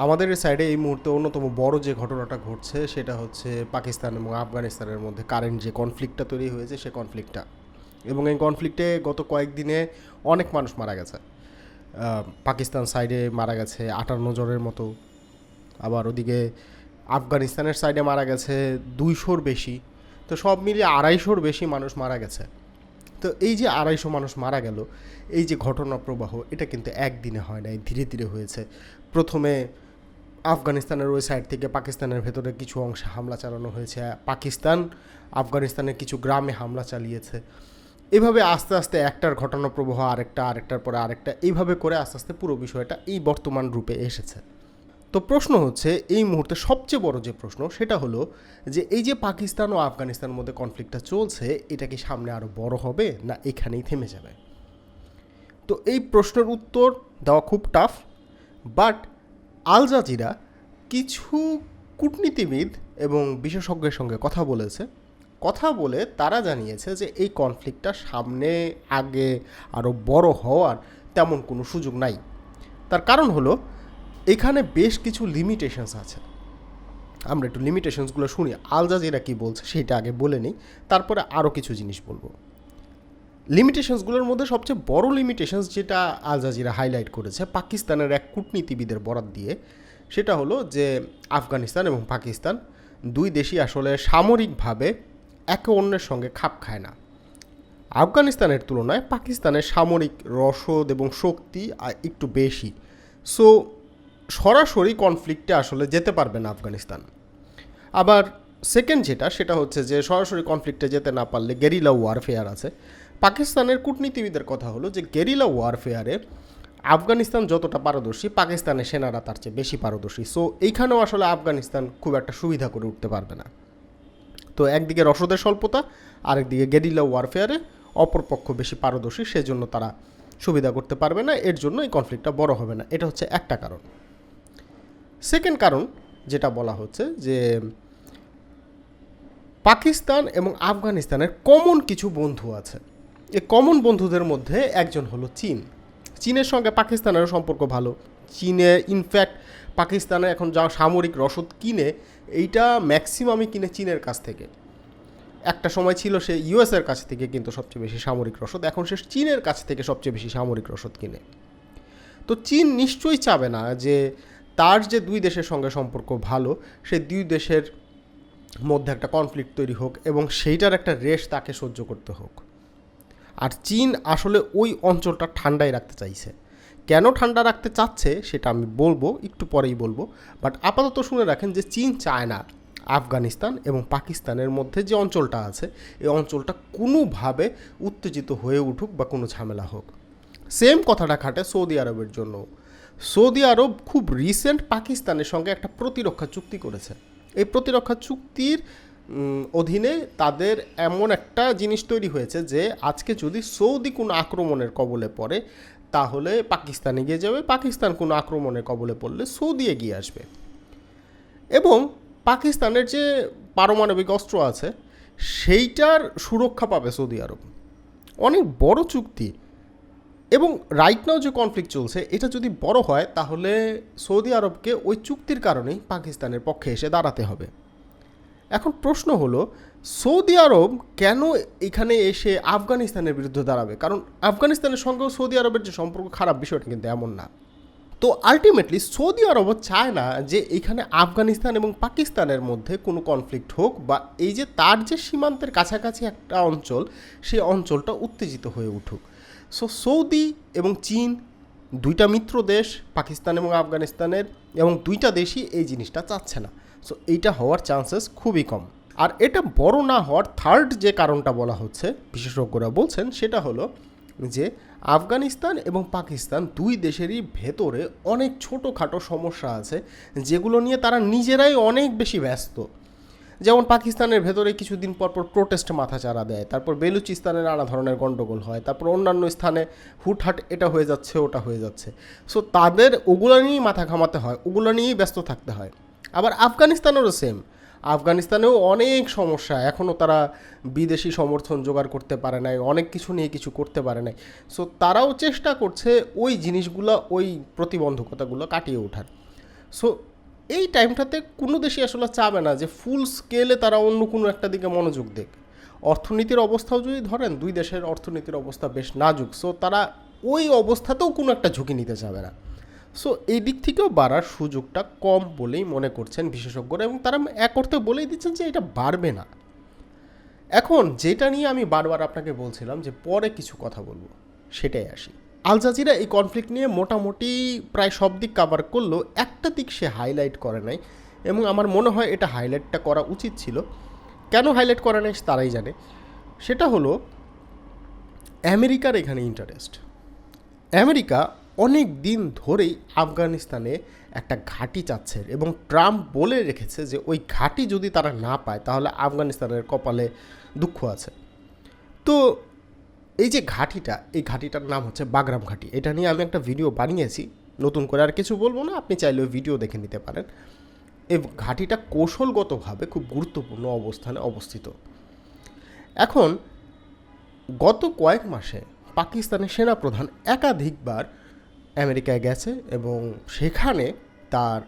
আমাদের এই সাইডে এই মুহূর্তে অন্যতম বড় যে ঘটনাটা ঘটছে সেটা হচ্ছে পাকিস্তান এবং আফগানিস্তানের মধ্যে কারেন্ট যে কনফ্লিক্টটা তৈরি হয়েছে সে কনফ্লিক্টটা, এবং এই কনফ্লিক্টে গত কয়েকদিনে অনেক মানুষ মারা গেছে। পাকিস্তান সাইডে মারা গেছে 58 জনের মতো, আবার ওদিকে আফগানিস্তানের সাইডে মারা গেছে 200-র বেশি। তো সব মিলিয়ে 250-র বেশি মানুষ মারা গেছে। তো এই যে 250 মানুষ মারা গেল, এই যে ঘটনা প্রবাহ, এটা কিন্তু একদিনে হয় নাই, ধীরে ধীরে হয়েছে। প্রথমে আফগানিস্তানের ওই সাইড থেকে পাকিস্তানের ভেতরে কিছু অংশে হামলা চালানো হয়েছে, পাকিস্তান আফগানিস্তানের কিছু গ্রামে হামলা চালিয়েছে। এভাবে আস্তে আস্তে একটার ঘটনা প্রবাহ আরেকটার পরে আরেকটা, এইভাবে করে আস্তে আস্তে পুরো বিষয়টা এই বর্তমান রূপে এসেছে। তো প্রশ্ন হচ্ছে, এই মুহূর্তে সবচেয়ে বড় যে প্রশ্ন সেটা হলো যে এই যে পাকিস্তান ও আফগানিস্তানের মধ্যে কনফ্লিক্টটা চলছে, এটা কি সামনে আরও বড় হবে না এখানেই থেমে যাবে? তো এই প্রশ্নের উত্তর দেওয়া খুব টাফ, বাট আল জাজিরা কিছু কূটনীতিবিদ এবং বিশেষজ্ঞের সঙ্গে কথা বলে তারা জানিয়েছে যে এই কনফ্লিক্টটা সামনে আগে আরও বড় হওয়ার তেমন কোনো সুযোগ নাই। তার কারণ হলো এখানে বেশ কিছু লিমিটেশনস আছে। আমরা একটু লিমিটেশনসগুলো শুনি, আল জাজিরা কী বলছে সেটা আগে বলে নিই, তারপরে আরও কিছু জিনিস বলবো। লিমিটেশনসগুলোর মধ্যে সবচেয়ে বড় লিমিটেশনস যেটা আল জাজিরা হাইলাইট করেছে পাকিস্তানের এক কূটনীতিবিদের বরাত দিয়ে, সেটা হলো যে আফগানিস্তান এবং পাকিস্তান দুই দেশই আসলে সামরিকভাবে একে অন্যের সঙ্গে খাপ খায় না। আফগানিস্তানের তুলনায় পাকিস্তানের সামরিক রসদ এবং শক্তি একটু বেশি, সো সরাসরি কনফ্লিক্টে আসলে যেতে পারবে না আফগানিস্তান। আবার সেকেন্ড সেটা হচ্ছে যে সরাসরি কনফ্লিক্টে যেতে না পারলে গেরিলা ওয়ারফেয়ার আছে। পাকিস্তানের কূটনীতিবিদের কথা হলো যে গেরিলা ওয়ারফেয়ারে আফগানিস্তান যতটা পারদর্শী, পাকিস্তানের সেনারা তার চেয়ে বেশি পারদর্শী। সো এইখানেও আসলে আফগানিস্তান খুব একটা সুবিধা করে উঠতে পারবে না। তো একদিকে রসদের স্বল্পতা, আরেকদিকে গেরিলা ওয়ারফেয়ারে অপরপক্ষ বেশি পারদর্শী, সেজন্য তারা সুবিধা করতে পারবে না, এর জন্য এই কনফ্লিক্টটা বড় হবে না। এটা হচ্ছে একটা কারণ। সেকেন্ড কারণ যেটা বলা হচ্ছে যে পাকিস্তান এবং আফগানিস্তানের কমন কিছু বন্ধু আছে। এই কমন বন্ধুদের মধ্যে একজন হলো চীন। চীনের সঙ্গে পাকিস্তানেরও সম্পর্ক ভালো। চীনে ইনফ্যাক্ট পাকিস্তানে এখন যা সামরিক রসদ কিনে, এইটা ম্যাক্সিমামই কিনে চীনের কাছ থেকে। একটা সময় ছিল সে ইউএসের কাছ থেকে কিন্তু সবচেয়ে বেশি সামরিক রসদ, এখন সে চীনের কাছ থেকে সবচেয়ে বেশি সামরিক রসদ কিনে। তো চীন নিশ্চয়ই চাবে না যে তার যে দুই দেশের সঙ্গে সম্পর্ক ভালো, সে দুই দেশের মধ্যে একটা কনফ্লিক্ট তৈরি হোক এবং সেইটার একটা রেশ তাকে সহ্য করতে হোক। আর চীন আসলে ওই অঞ্চলটা ঠান্ডায় রাখতে চাইছে। কেন ঠান্ডা রাখতে চাচ্ছে সেটা আমি বলবো, একটু পরেই বলবো। বাট আপাতত শুনে রাখেন যে চীন চায় না আফগানিস্তান এবং পাকিস্তানের মধ্যে যে অঞ্চলটা আছে, এই অঞ্চলটা কোনোভাবে উত্তেজিত হয়ে উঠুক বা কোনো ঝামেলা হোক। সেম কথাটা খাটে সৌদি আরবের জন্য। সৌদি আরব খুব রিসেন্ট পাকিস্তানের সঙ্গে একটা প্রতিরক্ষা চুক্তি করেছে। এই প্রতিরক্ষা চুক্তির অধীনে তাদের এমন একটা জিনিস তৈরি হয়েছে যে আজকে যদি সৌদি কোনো আক্রমণের কবলে পড়ে তাহলে পাকিস্তান এগিয়ে যাবে, পাকিস্তান কোনো আক্রমণের কবলে পড়লে সৌদি এগিয়ে আসবে। এবং পাকিস্তানের যে পারমাণবিক অস্ত্র আছে সেইটার সুরক্ষা পাবে সৌদি আরব। অনেক বড় চুক্তি। এবং রাইট নাও যে কনফ্লিক্ট চলছে, এটা যদি বড় হয় তাহলে সৌদি আরবকে ওই চুক্তির কারণেই পাকিস্তানের পক্ষে এসে দাঁড়াতে হবে। এখন প্রশ্ন হলো, সৌদি আরব কেন এখানে এসে আফগানিস্তানের বিরুদ্ধে দাঁড়াবে? কারণ আফগানিস্তানের সঙ্গেও সৌদি আরবের যে সম্পর্ক খারাপ, বিষয়টা কিন্তু এমন না। তো আলটিমেটলি সৌদি আরবও চায় না যে এখানে আফগানিস্তান এবং পাকিস্তানের মধ্যে কোনো কনফ্লিক্ট হোক, বা এই যে তার যে সীমান্তের কাছাকাছি একটা অঞ্চল, সেই অঞ্চলটা উত্তেজিত হয়ে উঠুক। সো সৌদি এবং চীন দুইটা মিত্র দেশ পাকিস্তান এবং আফগানিস্তানের, এবং দুইটা দেশই এই জিনিসটা চাচ্ছে না। সো এইটা হওয়ার চান্সেস খুবই কম। আর এটা বড় না হওয়ার থার্ড যে কারণটা বলা হচ্ছে, বিশেষজ্ঞরা বলছেন, সেটা হলো যে আফগানিস্তান এবং পাকিস্তান দুই দেশেরই ভেতরে অনেক ছোটোখাটো সমস্যা আছে যেগুলো নিয়ে তারা নিজেরাই অনেক বেশি ব্যস্ত। যেমন পাকিস্তানের ভেতরে কিছুদিন পর প্রোটেস্ট মাথাচাড়া দেয়, তারপর বেলুচিস্তানে নানা ধরনের গণ্ডগোল হয়, তারপর অন্যান্য স্থানে হুটহাট এটা হয়ে যাচ্ছে ওটা হয়ে যাচ্ছে। সো তাদের ওগুলো নিয়েই মাথা ঘামাতে হয়, ওগুলো নিয়েই ব্যস্ত থাকতে হয়। আবার আফগানিস্তানেরও সেম। আফগানিস্তানেও অনেক সমস্যা, এখনও তারা বিদেশি সমর্থন জোগাড় করতে পারে নাই, অনেক কিছু নিয়ে কিছু করতে পারে নাই। সো তারাও চেষ্টা করছে ওই জিনিসগুলো, ওই প্রতিবন্ধকতাগুলো কাটিয়ে ওঠার। সো এই টাইমটাতে কোনো দেশই আসলে চাবে না যে ফুল স্কেলে তারা অন্য কোনো একটা দিকে মনোযোগ দেখ। অর্থনীতির অবস্থাও যদি ধরেন, দুই দেশের অর্থনীতির অবস্থা বেশ নাজুক, সো তারা ওই অবস্থাতেও কোনো একটা ঝুঁকি নিতে চাবে না। সো এই দিক থেকেও বাড়ার সুযোগটা কম বলেই মনে করছেন বিশেষজ্ঞরা, এবং তারা এক অর্থে বলেই দিচ্ছেন যে এটা বাড়বে না। এখন যেটা নিয়ে আমি বারবার আপনাকে বলছিলাম যে পরে কিছু কথা বলবো, সেটাই আসি। আল জাজিরা এই কনফ্লিক্ট নিয়ে মোটামুটি প্রায় সব দিক কাভার করলেও একটা দিক সে হাইলাইট করে নাই, এবং আমার মনে হয় এটা হাইলাইটটা করা উচিত ছিল। কেন হাইলাইট করে নাই তারাই জানে। সেটা হলো আমেরিকার এখানে ইন্টারেস্ট। আমেরিকা অনেক দিন ধরেই আফগানিস্তানে একটা ঘাঁটি চাচ্ছে, এবং ট্রাম্প বলে রেখেছে যে ওই ঘাঁটি যদি তারা না পায় তাহলে আফগানিস্তানের কপালে দুঃখ আছে। তো এই যে ঘাঁটিটা, এই ঘাঁটিটার নাম হচ্ছে বাগরাম ঘাঁটি। এটা নিয়ে আমি একটা ভিডিও বানিয়েছি, নতুন করে আর কিছু বলবো না, আপনি চাইলে ওই ভিডিও দেখে নিতে পারেন। এই ঘাঁটিটা কৌশলগতভাবে খুব গুরুত্বপূর্ণ অবস্থানে অবস্থিত। এখন গত কয়েক মাসে পাকিস্তানের সেনাপ্রধান একাধিকবার আমেরিকায় গেছে, এবং সেখানে তার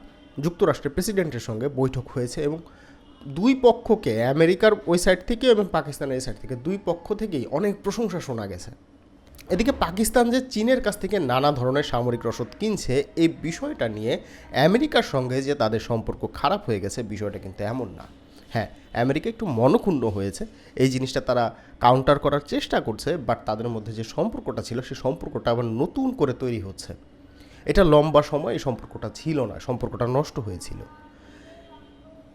যুক্তরাষ্ট্রের প্রেসিডেন্টের সঙ্গে বৈঠক হয়েছে, এবং দুই পক্ষকে, আমেরিকার ওই সাইড থেকে এবং পাকিস্তানের এই সাইড থেকে, দুই পক্ষ থেকেই অনেক প্রশংসা শোনা গেছে। এদিকে পাকিস্তান যে চীনের কাছ থেকে নানা ধরনের সামরিক রসদ কিনছে, এই বিষয়টা নিয়ে আমেরিকার সঙ্গে যে তাদের সম্পর্ক খারাপ হয়ে গেছে, বিষয়টা কিন্তু এমন না। হ্যাঁ, আমেরিকা একটু মনক্ষুণ্ণ হয়েছে, এই জিনিসটা তারা কাউন্টার করার চেষ্টা করছে, বাট তাদের মধ্যে যে সম্পর্কটা ছিল সেই সম্পর্কটা আবার নতুন করে তৈরি হচ্ছে। এটা লম্বা সময় এই সম্পর্কটা ছিল না, সম্পর্কটা নষ্ট হয়েছিল।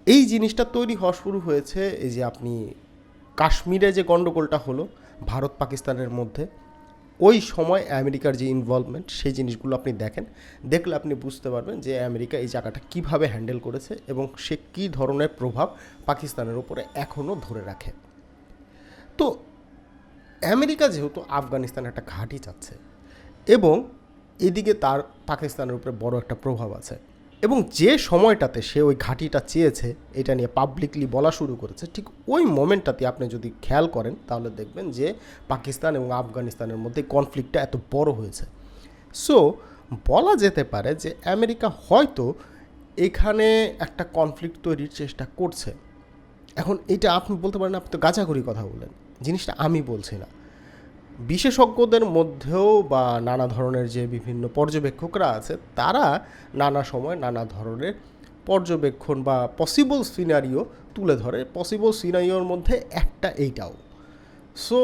এই জিনিসটা তৈরি হওয়া শুরু হয়েছে এই যে আপনি কাশ্মীরে যে গণ্ডগোলটা হলো ভারত পাকিস্তানের মধ্যে, ওই সময় আমেরিকার যে ইনভলভমেন্ট, সেই জিনিসগুলো আপনি দেখলে আপনি বুঝতে পারবেন যে আমেরিকা এই জায়গাটা কীভাবে হ্যান্ডেল করেছে, এবং সে কী ধরনের প্রভাব পাকিস্তানের উপরে এখনও ধরে রাখে। তো আমেরিকা যেহেতু আফগানিস্তানে একটা ঘাঁটি চাচ্ছে, এবং এদিকে তার পাকিস্তানের উপরে বড় একটা প্রভাব আছে, এবং যে সময়টাতে সে ওই ঘাঁটিটা চেয়েছে, এটা নিয়ে পাবলিকলি বলা শুরু করেছে, ঠিক ওই মোমেন্টটাতে আপনি যদি খেয়াল করেন তাহলে দেখবেন যে পাকিস্তান এবং আফগানিস্তানের মধ্যে কনফ্লিক্টটা এত বড় হয়েছে। সো বলা যেতে পারে যে আমেরিকা হয়তো এখানে একটা কনফ্লিক্ট তৈরির চেষ্টা করছে। এখন এটা আপনি বলতে পারেন আপনি তো গাঁজাখুরি কথা বললেন, জিনিসটা আমি বলছি না। বিশেষজ্ঞদের মধ্যেও বা নানা ধরনের যে বিভিন্ন পর্যবেক্ষকরা আছে, তারা নানা সময় নানা ধরনের পর্যবেক্ষণ বা পসিবল সিনারিও তুলে ধরে। পসিবল সিনারিওর মধ্যে একটা এইটাও। সো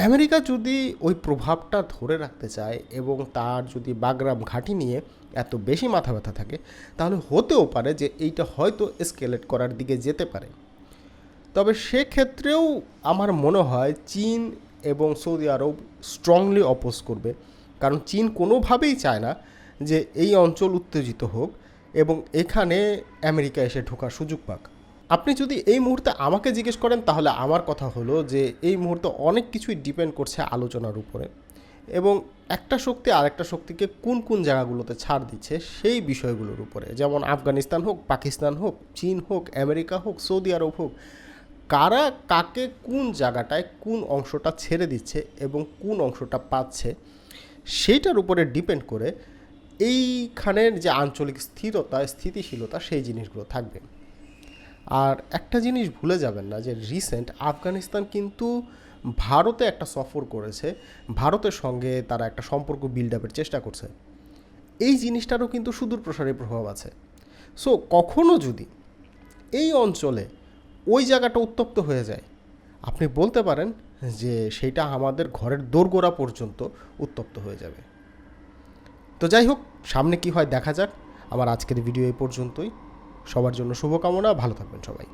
আমেরিকা যদি ওই প্রভাবটা ধরে রাখতে চায়, এবং তার যদি বাগরাম ঘাঁটি নিয়ে এত বেশি মাথা ব্যথা থাকে, তাহলে হতেও পারে যে এইটা হয়তো এসকেলেট করার দিকে যেতে পারে। তবে সেক্ষেত্রেও আমার মনে হয় চীন এবং সৌদি আরব স্ট্রংলি অপোজ করবে, কারণ চীন কোনোভাবেই চায় না যে এই অঞ্চল উত্তেজিত হোক এবং এখানে আমেরিকা এসে ঢোকার সুযোগ পাক। আপনি যদি এই মুহূর্তে আমাকে জিজ্ঞেস করেন তাহলে আমার কথা হলো যে এই মুহূর্তে অনেক কিছুই ডিপেন্ড করছে আলোচনার উপরে, এবং একটা শক্তি আরেকটা শক্তিকে কোন কোন জায়গাগুলোতে ছাড় দিচ্ছে সেই বিষয়গুলোর উপরে। যেমন আফগানিস্তান হোক, পাকিস্তান হোক, চীন হোক, আমেরিকা হোক, সৌদি আরব হোক, কারা কাকে কোন জায়গাটায় কোন অংশটা ছেড়ে দিচ্ছে এবং কোন অংশটা পাচ্ছে, সেইটার উপরে ডিপেন্ড করে এইখানের যে আঞ্চলিক স্থিতিশীলতা সেই জিনিসগুলো থাকবে। আর একটা জিনিস ভুলে যাবেন না যে রিসেন্ট আফগানিস্তান কিন্তু ভারতে একটা সফর করেছে, ভারতের সঙ্গে তারা একটা সম্পর্ক বিল্ড আপের চেষ্টা করছে। এই জিনিসটারও কিন্তু সুদূর প্রসারী প্রভাব আছে। সো কখনো যদি এই অঞ্চলে ওই জায়গাটা উত্তপ্ত হয়ে যায়, আপনি বলতে পারেন যে সেইটা আমাদের ঘরের দোরগোড়া পর্যন্ত উত্তপ্ত হয়ে যাবে। তো যাই হোক, সামনে কি হয় দেখা যাক। আমার আজকের ভিডিও এই পর্যন্তই। সবার জন্য শুভকামনা, ভালো থাকবেন সবাই।